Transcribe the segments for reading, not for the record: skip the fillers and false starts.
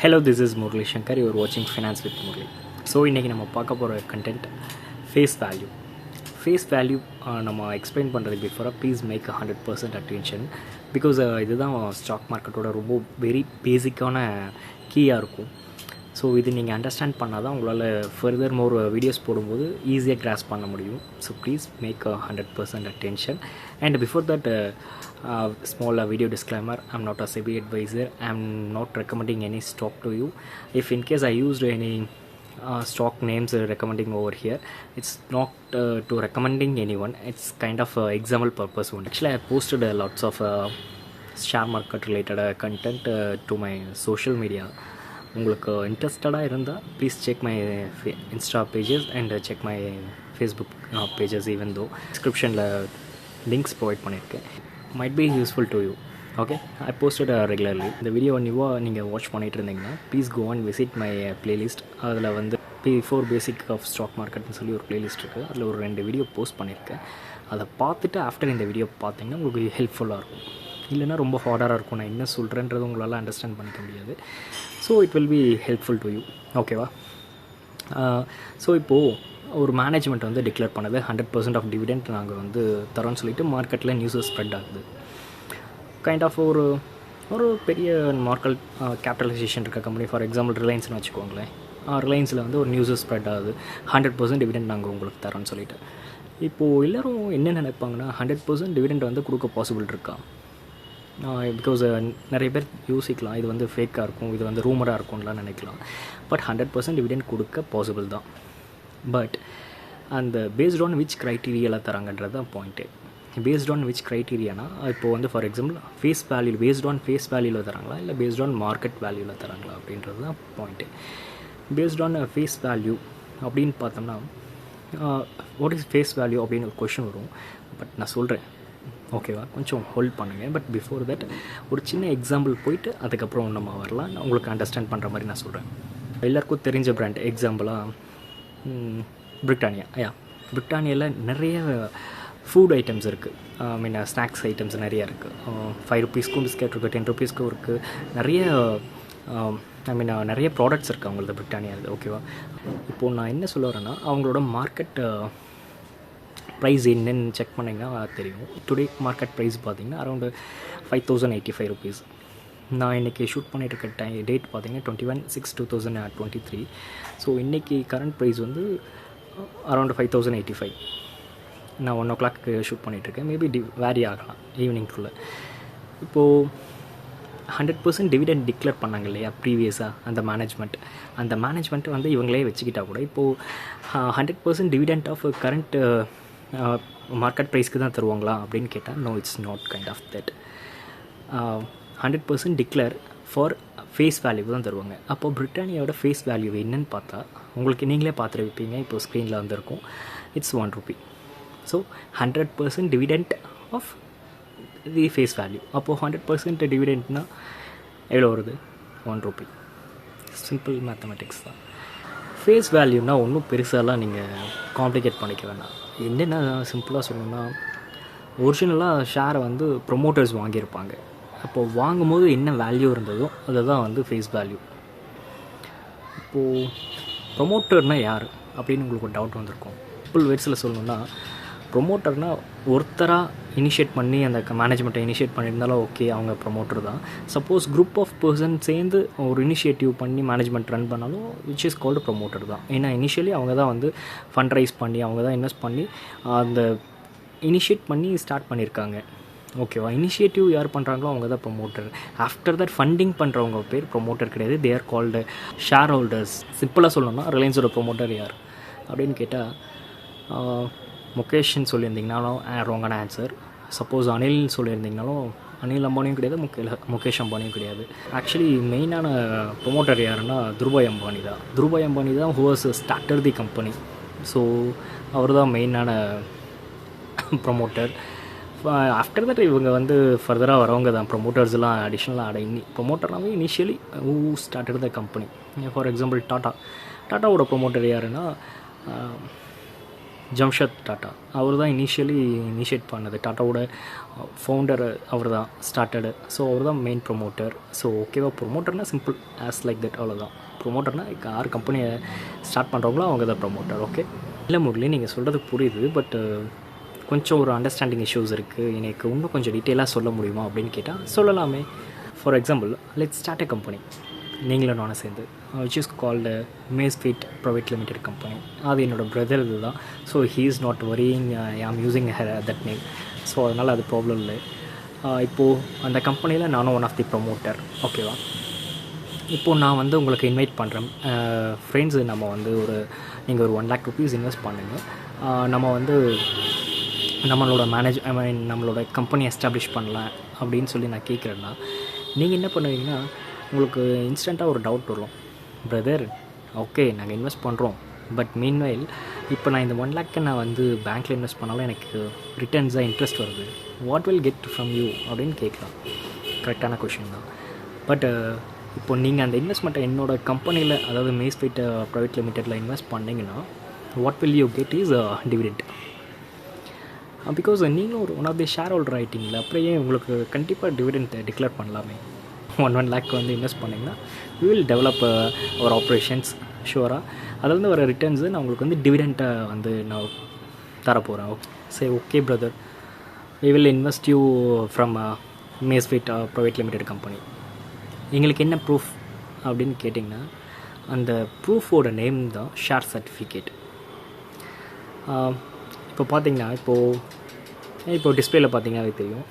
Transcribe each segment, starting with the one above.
Hello, this is Murli Shankar. You are watching Finance with Murli. So, இன்னைக்கு நம்ம பார்க்க போகிற content face value. Face value நம்ம explain பண்ணுறதுக்கு பிஃபோராக ப்ளீஸ் மேக் 100% அட்டென்ஷன். பிகாஸ் இதுதான் ஸ்டாக் மார்க்கெட்டோட ரொம்ப வெரி பேசிக்கான கீயாக இருக்கும். ஸோ இது நீங்கள் அண்டர்ஸ்டாண்ட் பண்ணால் தான் உங்களால் ஃபர்தர் மோர் வீடியோஸ் போடும்போது ஈஸியாக கிராஸ் பண்ண முடியும். So please make 100% attention. And before that, small video disclaimer, I'm not a SEBI advisor. I'm not recommending any stock to you. If in case I used any stock names recommending over here, it's not to recommending anyone. It's kind of example purpose only. Actually, I posted lots of share market related content to my social media. உங்களுக்கு இன்ட்ரெஸ்டடாக இருந்தால் please check my Insta pages and check my Facebook pages. Even though டிஸ்கிரிப்ஷனில் links provide பண்ணியிருக்கேன். Might be useful to you. Okay, I posted regularly. இந்த video நியூவாக நீங்கள் watch பண்ணிகிட்டு இருந்தீங்கன்னா please go and visit my playlist. அதில் வந்து P4 basic of stock மார்க்கெட்னு சொல்லி ஒரு பிளேலிஸ்ட் இருக்குது. அதில் ஒரு 2 வீடியோ போஸ்ட் பண்ணியிருக்கேன். அதை பார்த்துட்டு ஆஃப்டர் இந்த வீடியோ பார்த்தீங்கன்னா உங்களுக்கு ஹெல்ப்ஃபுல்லாக இருக்கும். இல்லைனா ரொம்ப ஹார்டாக இருக்கும். நான் என்ன சொல்கிறேன்றது உங்களால் அண்டர்ஸ்டாண்ட் பண்ணிக்க முடியாது. So it will be helpful to you. ஓகேவா? ஸோ இப்போது ஒரு மேனேஜ்மெண்ட் வந்து டிக்ளேர் பண்ணது 100% ஆஃப் டிவிடெண்ட் நாங்கள் வந்து தரோன்னு சொல்லிட்டு மார்க்கெட்டில் நியூஸஸ் ஸ்ப்ரெட் ஆகுது. கைண்ட் ஆஃப் ஒரு பெரிய மார்க்கெட் கேபிட்டலைசேஷன் இருக்க கம்பெனி, ஃபார் எக்ஸாம்பிள் ரிலையன்ஸ்னு வச்சுக்கோங்களேன். ரிலையன்ஸில் வந்து ஒரு நியூஸஸ் ஸ்ப்ரெட் ஆகுது, 100% டிவிடெண்ட் நாங்கள் உங்களுக்கு தரோன்னு சொல்லிட்டு. இப்போது எல்லோரும் என்ன நினைப்பாங்கன்னா 100% டிவிடெண்ட் வந்து கொடுக்க பாசிபிள் இருக்கா? பிகாஸ் நிறைய பேர் யோசிக்கலாம் இது வந்து ஃபேக்காக இருக்கும், இது வந்து ரூமராக இருக்கும்லாம் நினைக்கலாம். பட் 100% டிவிடெண்ட் கொடுக்க பாசிபிள் தான். பட் அந்த பேஸ்ட் ஆன் விச் க்ரைட்டீரியாவில் தராங்கன்றது தான் பாயிண்ட்டு. பேஸ்ட் ஆன் விச் க்ரைட்டீரியானா இப்போது வந்து for example face value, based on face வேல்யூவில் தராங்களா இல்லை பேஸ்ட் ஆன் மார்க்கெட் வேல்யூவில் தராங்களா அப்படின்றது தான் point. Based on face value அப்படின்னு பார்த்தோம்னா வாட் இஸ் ஃபேஸ் வேல்யூ அப்படின்னு ஒரு கொஷின் வரும். பட் நான் சொல்கிறேன், ஓகேவா? கொஞ்சம் ஹோல்ட் பண்ணுங்கள். பட் பிஃபோர் தட் ஒரு சின்ன எக்ஸாம்பிள் போயிட்டு அதுக்கப்புறம் நம்ம வரலாம். நான் உங்களுக்கு அண்டர்ஸ்டாண்ட் பண்ணுற மாதிரி நான் சொல்கிறேன். எல்லாருக்கும் தெரிஞ்ச பிராண்ட் எக்ஸாம்பிளாக பிரிட்டானியா. பிரிட்டானியாவில் நிறைய ஃபுட் ஐட்டம்ஸ் இருக்குது. ஐ மீன் ஸ்நாக்ஸ் ஐட்டம்ஸ் நிறையா இருக்குது. 5 ரூபீஸ்க்கும் பிஸ்கெட் இருக்குது, 10 ரூபீஸ்க்கும் இருக்குது. நிறைய நிறைய ப்ராடக்ட்ஸ் இருக்குது அவங்களது பிரிட்டானியாவில். ஓகேவா? இப்போது நான் என்ன சொல்ல வரேன்னா அவங்களோட மார்க்கெட் ப்ரைஸ் என்னென்னு செக் பண்ணிங்கன்னா தெரியும். டுடே மார்க்கெட் ப்ரைஸ் பார்த்திங்கன்னா அரௌண்டு 5085 ரூபீஸ். நான் இன்றைக்கி ஷூட் பண்ணிட்டு இருக்க டேட் பார்த்திங்கன்னா 21/6/2023. ஸோ இன்றைக்கி கரண்ட் ப்ரைஸ் வந்து அரௌண்டு 5085. நான் 1 o'clock ஷூட் பண்ணிகிட்ருக்கேன். மேபி வேரி ஆகலாம் ஈவினிங்குள்ளே. இப்போது 100% டிவிடெண்ட் டிக்ளேர் பண்ணாங்க இல்லையா ப்ரீவியஸாக அந்த மேனேஜ்மெண்ட் வந்து இவங்களே வச்சுக்கிட்டா கூட இப்போது 100% டிவிடெண்ட் ஆஃப் கரண்ட் மார்க்கெட் ப்ரைஸ்க்கு தான் தருவாங்களா அப்படின்னு கேட்டால் no, it's not kind of that. 100% declare for face value தான் தருவாங்க. அப்போது பிரிட்டானியாவோட ஃபேஸ் வேல்யூ என்னன்னு பார்த்தா உங்களுக்கு நீங்களே பார்த்துருப்பீங்க. இப்போ ஸ்க்ரீனில் வந்துருக்கும். It's 1 rupee. So 100% dividend of the face value. அப்போது 100% டிவிடெண்ட்னால் எவ்வளோ வருது? 1 ரூபி. சிம்பிள் மேத்தமெட்டிக்ஸ் தான். ஃபேஸ் வேல்யூனா ஒன்றும் பெருசாலாம் நீங்கள் காம்ப்ளிகேட் பண்ணிக்க வேண்டாம். என்னென்ன சிம்பிளாக சொல்லணும்னா ஒரிஜினலாக ஷேரை வந்து ப்ரொமோட்டர்ஸ் வாங்கியிருப்பாங்க. அப்போது வாங்கும்போது என்ன வேல்யூ இருந்ததோ அதை தான் வந்து ஃபேஸ் வேல்யூ. இப்போது ப்ரொமோட்டர்னால் யார் அப்படின்னு உங்களுக்கு ஒரு டவுட் வந்திருக்கும். சிம்பிள் வேர்ட்ஸில் சொல்லணுன்னா ப்ரொமோட்டர்னால் ஒருத்தராக இனிஷியேட் பண்ணி அந்த மேனேஜ்மெண்ட்டை இனிஷியேட் பண்ணியிருந்தாலும் ஓகே, அவங்க ப்ரொமோட்டர் தான். சப்போஸ் குரூப் ஆஃப் பர்சன் சேர்ந்து ஒரு இனிஷியேட்டிவ் பண்ணி மேனேஜ்மெண்ட் ரன் பண்ணாலும் விச் இஸ் கால்டு ப்ரொமோட்டர் தான். ஏன்னா இனிஷியலி அவங்க தான் வந்து ஃபண்ட் ரைஸ் பண்ணி அவங்க தான் இன்வெஸ்ட் பண்ணி அந்த இனிஷியேட் பண்ணி ஸ்டார்ட் பண்ணியிருக்காங்க. ஓகேவா? இனிஷியேட்டிவ் யார் பண்ணுறாங்களோ அவங்க தான் ப்ரொமோட்டர். ஆஃப்டர் தட் ஃபண்டிங் பண்ணுறவங்க பேர் ப்ரொமோட்டர் கிடையாது. They are called share holders. சிம்பிளாக சொல்லணும்னா ரிலையன்ஸோட ப்ரொமோட்டர் யார் அப்படின்னு கேட்டால் முகேஷ்ன்னு சொல்லியிருந்தீங்கனாலும் ராங்கான ஆன்சர். சப்போஸ் அனில் சொல்லியிருந்தீங்கனாலும் அனில் அம்பானியும் கிடையாது, முகேஷ் அம்பானியும் கிடையாது. ஆக்சுவலி மெயினான ப்ரொமோட்டர் யாருன்னா துருபாய் அம்பானி தான் who was starter the company. So அவர் தான் மெயினான ப்ரொமோட்டர். ஆஃப்டர் தட் இவங்க வந்து ஃபர்தராக வரவங்க தான் ப்ரொமோட்டர்ஸ்லாம் அடிஷ்னலாக ப்ரொமோட்டர்னாவே initially who started the company. For example டாட்டாவோட ப்ரொமோட்டர் யாருன்னா ஜம்ஷத் டாட்டா அவர் தான் இனிஷியேட் பண்ணது. டாட்டாவோட ஃபவுண்டர் அவர் தான் ஸ்டார்டடு. ஸோ அவர் தான் மெயின் ப்ரொமோட்டர். ஸோ ஓகேவா, ப்ரொமோட்டர்னால் சிம்பிள் ஆஸ் லைக் தட், அவ்வளோதான். ப்ரொமோட்டர்னால் யார் கம்பெனியை ஸ்டார்ட் பண்ணுறாங்களோ அவங்க தான் ப்ரொமோட்டர். ஓகே, இல்லை முரளி நீங்கள் சொல்கிறது புரியுது, பட் கொஞ்சம் ஒரு அண்டர்ஸ்டாண்டிங் இஷ்யூஸ் இருக்குது, எனக்கு இன்னும் கொஞ்சம் டீட்டெயிலாக சொல்ல முடியுமா அப்படின்னு கேட்டால் சொல்லலாமே. For example, let's start a company, நீங்களும் நானும் சேர்ந்து, which is called Maysfeed private limited company. அது என்னோடய பிரதர் இது தான். So he is not worrying I am using that name. So அதனால் அது ப்ராப்ளம் இல்லை. இப்போது அந்த கம்பெனியில் நானும் ஒன் ஆஃப் தி ப்ரொமோட்டர். ஓகேவா, இப்போது நான் வந்து உங்களுக்கு இன்வைட் பண்ணுறேன், ஃப்ரெண்ட்ஸு நம்ம வந்து நீங்கள் ஒரு 1 lakh rupees இன்வெஸ்ட் பண்ணுங்கள், நம்ம வந்து நம்மளோட நம்மளோட கம்பெனி எஸ்டாப்ளிஷ் பண்ணலாம் அப்படின்னு சொல்லி நான் கேட்குறேன்னா, நீங்கள் என்ன பண்ணுவீங்கன்னா, உங்களுக்கு இன்ஸ்டண்ட்டாக ஒரு டவுட் வரும், பிரதர் ஓகே நாங்கள் இன்வெஸ்ட் பண்ணுறோம், பட் மீன்வைல் இப்போ நான் இந்த 1 lakh நான் வந்து பேங்க்கில் இன்வெஸ்ட் பண்ணாலும் எனக்கு ரிட்டர்ன்ஸாக இன்ட்ரெஸ்ட் வருது, what will get from you அப்படின்னு கேட்கலாம். கரெக்டான கொஷின் தான். பட் இப்போ நீங்கள் அந்த இன்வெஸ்ட்மெண்ட்டை என்னோடய கம்பெனியில், அதாவது மேஸ்ஃபீட் ப்ரைவேட் லிமிடெட்டில் இன்வெஸ்ட் பண்ணிங்கன்னா what will you get is dividend. Because நீங்களும் ஒரு one of the shareholder ஆகிட்டிங்களா, அப்படியே உங்களுக்கு கண்டிப்பாக டிவிடெண்ட் டிக்ளேர் பண்ணலாமே. 1 lakh வந்து இன்வெஸ்ட் பண்ணிங்கன்னா we will develop our operations ஷுவராக. அதுலேருந்து வர ரிட்டர்ன்ஸு நான் உங்களுக்கு வந்து டிவிடெண்ட்டை வந்து நான் தரப்போகிறேன். சரி okay brother, we will invest you from Maysfeed private limited company. எங்களுக்கு என்ன ப்ரூஃப் அப்படின்னு கேட்டிங்கன்னா, அந்த ப்ரூஃபோட நேம் தான் ஷேர் சர்டிஃபிகேட். இப்போ பார்த்தீங்கன்னா, இப்போ டிஸ்பிளேயில் பார்த்தீங்கன்னா தெரியும்,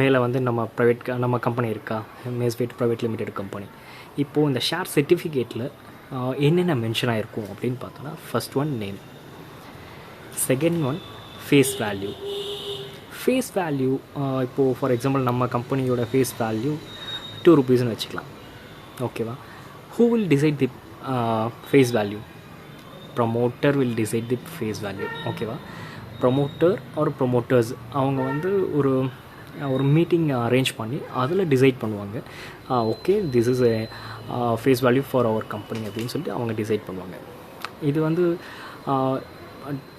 மேலே வந்து நம்ம கம்பெனி இருக்கா, மேஸ்ஃபீட் ப்ரைவேட் லிமிடெட் கம்பெனி. இப்போது இந்த ஷேர் சர்டிஃபிகேட்டில் என்னென்ன மென்ஷன் ஆகிருக்கும் அப்படின்னு பார்த்தோன்னா, first one name, second one face value. Face value இப்போது ஃபார் எக்ஸாம்பிள் நம்ம கம்பெனியோட ஃபேஸ் வேல்யூ 2 rupeesன்னு வச்சுக்கலாம். ஓகேவா, who will decide the face value? Promoter will decide the face value. ஓகேவா, ப்ரமோட்டர் ஆர் ப்ரமோட்டர்ஸ் அவங்க வந்து ஒரு மீட்டிங் அரேஞ்ச் பண்ணி அதில் டிசைட் பண்ணுவாங்க. Okay this is a face value for our company அப்படின்னு சொல்லிட்டு அவங்க டிசைட் பண்ணுவாங்க. இது வந்து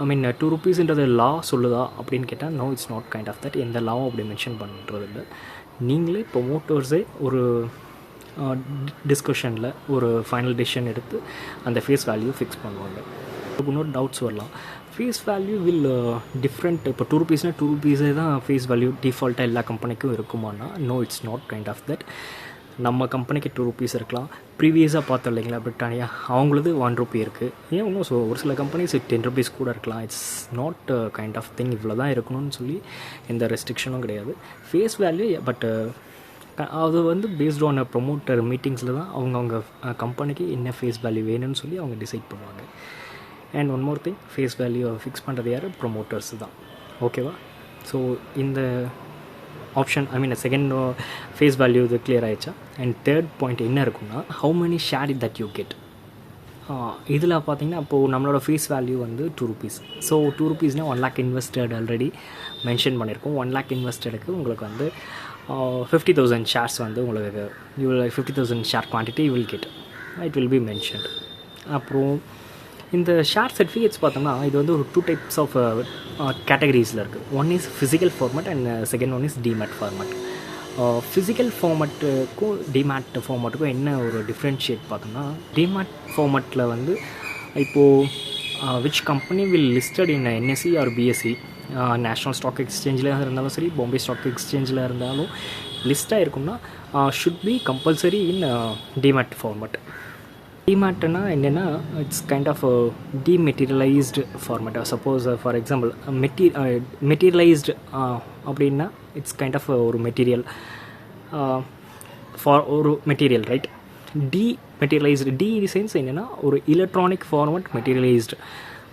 ஐ மீன் 2 rupeesன்றது லா சொல்லுதா அப்படின்னு கேட்டால் no, it's not kind of that. எந்த லாவும் அப்படி மென்ஷன் பண்ணுறது இல்லை. நீங்களே ப்ரொமோட்டர்ஸே ஒரு டிஸ்கஷனில் ஒரு ஃபைனல் டெசிஷன் எடுத்து அந்த ஃபேஸ் வேல்யூ ஃபிக்ஸ் பண்ணுவாங்க. இன்னொரு டவுட்ஸ் வரலாம், ஃபேஸ் வேல்யூ வில் டிஃப்ரெண்ட். இப்போ 2 rupeesனால் 2 rupeesே தான் ஃபேஸ் வேல்யூ டிஃபால்ட்டாக எல்லா கம்பெனிக்கும் இருக்குமானா no, it's not kind of that. நம்ம கம்பெனிக்கு 2 rupees இருக்கலாம். ப்ரீவியஸாக பார்த்தோம் இல்லைங்களா பிரிட்டானியா, அவங்களது 1 rupee இருக்குது. ஏன் இன்னும் ஒரு சில கம்பெனிஸ் 10 rupees கூட இருக்கலாம். It's not kind of thing இவ்வளோ தான் இருக்கணும்னு சொல்லி எந்த ரெஸ்ட்ரிக்ஷனும் கிடையாது. ஃபேஸ் வேல்யூ பட் அது வந்து பேஸ்ட் ஆன் ப்ரொமோட்டர் மீட்டிங்ஸில் தான் அவங்கவுங்க கம்பெனிக்கு என்ன ஃபேஸ் வேல்யூ வேணும்னு சொல்லி அவங்க டிசைட் பண்ணுவாங்க. And one more thing, face value fix பண்ணுறது யார்? ப்ரொமோட்டர்ஸ் தான். ஓகேவா, ஸோ இந்த ஆப்ஷன் செகண்ட் ஃபேஸ் வேல்யூ இது கிளியர் ஆகிடுச்சா. அண்ட் தேர்ட் பாயிண்ட் என்ன இருக்குன்னா, how many share that you get. இதில் பார்த்தீங்கன்னா இப்போது நம்மளோட ஃபேஸ் வேல்யூ வந்து 2 rupees. ஸோ 2 rupeesனால் 1 lakh இன்வெஸ்டட் ஆல்ரெடி மென்ஷன் பண்ணியிருக்கோம். 1 lakh இன்வெஸ்டடுக்கு உங்களுக்கு வந்து 50,000 ஷேர்ஸ் வந்து உங்களுக்கு 50,000 share quantity will get, it will B mentioned. அப்புறம் இந்த ஷேர் சர்டிஃபிகேட்ஸ் பார்த்தோம்னா இது வந்து ஒரு 2 types ஆஃப் கேட்டகரிஸில் இருக்குது. One is physical format and second one is demat format. Physical ஃபார்மேட்டுக்கும் டிமேட் ஃபார்மேட்டுக்கும் என்ன ஒரு டிஃப்ரென்ஷியேட் பார்த்தோம்னா, டிமேட் ஃபார்மேட்டில் வந்து இப்போது which company will listed in NSE or BSE, national stock எக்ஸ்சேஞ்சில் இருந்தாலும் சரி, பாம்பே ஸ்டாக் எக்ஸ்சேஞ்சில் இருந்தாலும் லிஸ்ட்டாக இருக்கும்னா should be compulsory in demat format. டிமேட்னா என்னென்னா, it's kind of dematerialised format. Suppose for example materialised அப்படின்னா இட்ஸ் கைண்ட் ஆஃப் ஒரு மெட்டீரியல் ஃபார் ஒரு material, right. Dematerialised, the sense என்னென்னா ஒரு எலக்ட்ரானிக் ஃபார்மேட் மெட்டீரியலைஸ்டு,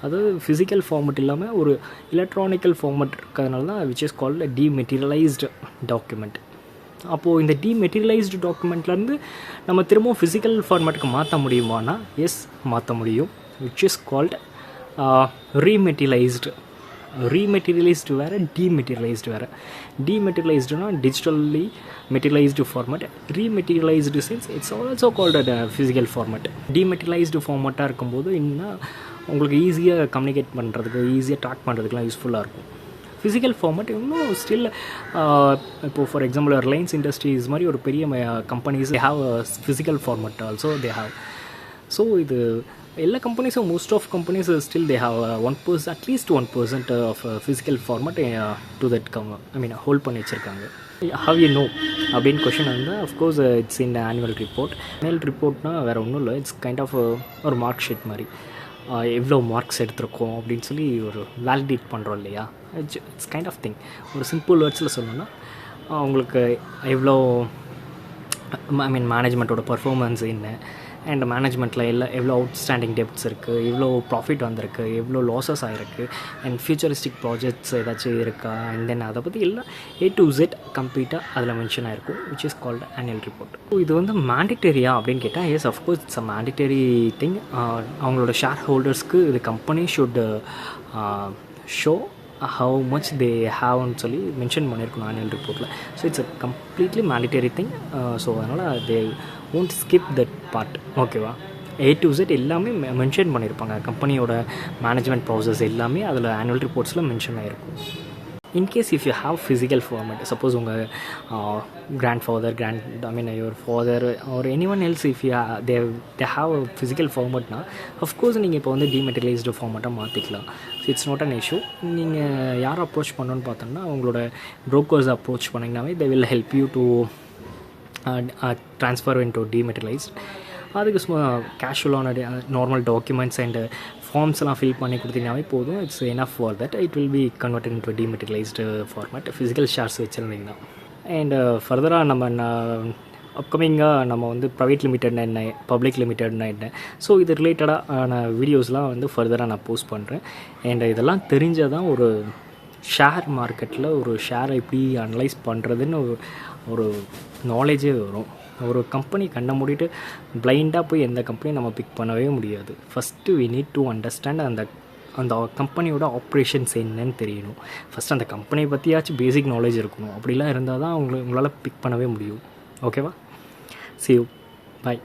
அதாவது ஃபிசிக்கல் ஃபார்மேட் இல்லாமல் ஒரு எலக்ட்ரானிக்கல் ஃபார்மேட் இருக்கிறதுனால தான் விச் இஸ் கால்டு டிமெட்டீரியலைஸ்டு டாக்குமெண்ட். அப்போது இந்த டிமெட்டீரியலைஸ்டு டாக்குமெண்ட்லேருந்து நம்ம திரும்பவும் ஃபிசிக்கல் ஃபார்மேட்டுக்கு மாற்ற முடியுமானா எஸ், மாற்ற முடியும். Which is called rematerialised. Rematerialised வேறு, டிமெட்டீரியலைஸ்டு வேறு. டிமெட்டீரியலைஸ்டுனா digitally materialised format. Rematerialised sense it's also called physical format. Dematerialised ஃபார்மேட்டாக இருக்கும்போது இன்னும் உங்களுக்கு ஈஸியாக கம்யூனிகேட் பண்ணுறதுக்கு, ஈஸியாக ட்ராக் பண்ணுறதுக்குலாம் யூஸ்ஃபுல்லாக இருக்கும். ஃபிசிக்கல் ஃபார்மேட் இன்னும் ஸ்டில் இப்போது ஃபார் எக்ஸாம்பிள் ரிலையன்ஸ் இண்டஸ்ட்ரீஸ் மாதிரி ஒரு பெரிய companies have physical format also they have. So இது எல்லா கம்பெனிஸும் most of companies still they have 1% at least 1% of physical format to that hold பண்ணி வச்சுருக்காங்க. ஹவ் யூ நோ அப்படின்னு கொஷின் வந்து of course it's in annual report. Annual ரிப்போர்ட்னால் வேறு ஒன்றும் இல்லை, இட்ஸ் கைண்ட் ஆஃப் ஒரு மார்க் ஷீட் மாதிரி. எவ்வளோ மார்க்ஸ் எடுத்திருக்கோம் அப்படின்னு சொல்லி ஒரு வேலிடேட் பண்ணுறோம் இல்லையா, இட்ஸ் கைண்ட் ஆஃப் திங். ஒரு சிம்பிள் வேர்ட்ஸில் சொல்லணும்னா உங்களுக்கு எவ்வளோ மேனேஜ்மெண்ட்டோட பர்ஃபார்மன்ஸ் என்ன, அண்ட் மேனேஜ்மெண்ட்டில் எவ்வளோ அவுட்ஸ்டாண்டிங் டெப்ட்ஸ் இருக்குது, எவ்வளோ ப்ராஃபிட் வந்திருக்கு, எவ்வளோ லாஸஸ் ஆகிருக்கு, அண்ட் ஃபியூச்சரிஸ்டிக் ப்ராஜெக்ட்ஸ் ஏதாச்சும் இருக்கா, அண்ட் தென் அதை பற்றி எல்லாம் A to Z கம்ப்ளீட்டாக அதில் மென்ஷன் ஆகிருக்கும், which is called annual report. So இது வந்து மேண்டிட்டரியா அப்படின்னு கேட்டால் yes of course it's a mandatory thing. அவங்களோட ஷேர் ஹோல்டர்ஸ்க்கு இது company should show how much they ஹாவ்னு சொல்லி மென்ஷன் பண்ணியிருக்கணும் ஆனுவல் ரிப்போர்ட்டில். So it's a completely mandatory thing. So அதனால் they won't skip that part. ஓகேவா, A to Z எல்லாமே மென்ஷன் பண்ணியிருப்பாங்க. கம்பெனியோட மேனேஜ்மெண்ட் ப்ராசஸ் எல்லாமே அதில் ஆனுவல் ரிப்போர்ட்ஸில் மென்ஷன் ஆகிருக்கும். In case if you have physical format, suppose உங்கள் grandfather your father or anyone else if you they have a physical ஃபார்மேட்னா அஃப்கோர்ஸ் நீங்கள் இப்போ வந்து டிமெட்டீரியலைஸ்டு ஃபார்மேட்டாக மாற்றிக்கலாம். So it's not an issue. நீங்கள் யாரை அப்ரோச் பண்ணணுன்னு பார்த்தோம்னா அவங்களோட ப்ரோக்கர்ஸ் அப்ரோச் பண்ணிங்கனாவே they will help you to transfer into dematerialized. அதுக்கு சும்மா கேஷுவலான நார்மல் டாக்குமெண்ட்ஸ் அண்ட் ஃபார்ம்ஸ்லாம் ஃபில் பண்ணி கொடுத்தீங்கன்னாவே போதும். It's enough for that. It will be converted into dematerialised format physical shares வச்சுருந்தீங்கன்னா. அண்ட் ஃபர்தராக நம்ம அப்கமிங்காக நம்ம வந்து ப்ரைவேட் லிமிட்டட்னா என்ன, பப்ளிக் லிமிட்டட்னா என்ன, ஸோ இது ரிலேட்டடான வீடியோஸ்லாம் வந்து ஃபர்தராக நான் போஸ்ட் பண்ணுறேன். அண்ட் இதெல்லாம் தெரிஞ்சால் தான் ஒரு ஷேர் மார்க்கெட்டில் ஒரு ஷேரை எப்படி அனலைஸ் பண்ணுறதுன்னு ஒரு நாலேஜே வரும். ஒரு கம்பெனி கண்ணை மூடிட்டு பிளைண்டாக போய் எந்த கம்பெனியும் நம்ம பிக் பண்ணவே முடியாது. First we need to understand அந்த கம்பெனியோட ஆப்ரேஷன்ஸ் என்னன்னு தெரியணும். ஃபஸ்ட்டு அந்த கம்பெனியை பற்றியாச்சும் பேசிக் நாலேஜ் இருக்கணும். அப்படிலாம் இருந்தால் தான் உங்களால் பிக் பண்ணவே முடியும். ஓகேவா? See you. Bye.